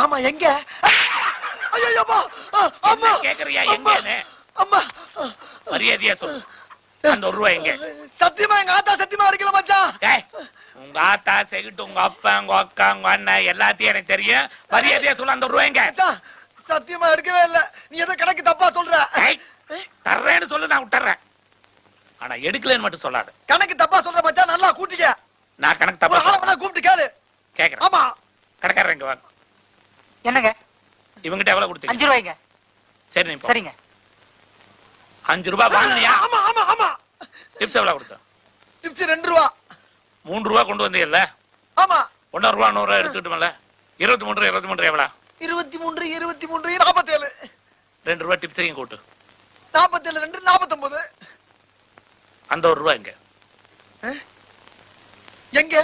ஆமா எங்க? ஐயோ அம்மா கேக்குறியா எங்கன்னு? அம்மா மரியாதையா சொல்லு. அந்த ₹1 எங்க? சத்தியமா எங்க ஆத்தா சத்தியமா அடிக்கல மச்சான். உங்க ஆத்தா செகிட்டு உங்க அப்பா உங்க அக்கா உங்க அண்ணன் எல்லாத்தையும் எனக்கு தெரியும். மரியாதையா சொல்லு. அந்த ₹1 எங்க? சத்தியமா எடுக்கவே இல்ல. நீ ஏதோ கணக்கு தப்பா சொல்ற. தர்றேன்னு சொல்லு, நான் விட்டுறேன். ஆனா எடுக்கலன்னு மட்டும் சொல்லாத. கணக்கு தப்பா சொல்ற மச்சான். நல்லா கூட்டிக்க. நான் கணக்கு தப்பா சொல்றேன். கூப்பிட்டு கேளு. கேக்குறேன். ஆமா. கடைக்காரங்க இங்க வாங்க. என்னங்க? இவங்கிட்ட எவ்வளவு கொடுத்தீங்க? ₹5. சரி நீ போ. சரிங்க. ₹5 வாங்குனியா? ஆமா ஆமா ஆமா. டிப்ஸ் எவ்வளவு கொடுத்த? டிப்ஸ் ₹2. ₹3 கொண்டு வந்தீல்ல? ஆமா. ₹1 100 எடுத்துக்கிட்டுமல்ல? 23 23 எவ்வளவு? 23 23 47. ₹2 டிப்ஸையும் கூட்டு. 47 2 49. அந்த ₹1 எங்க? எங்க?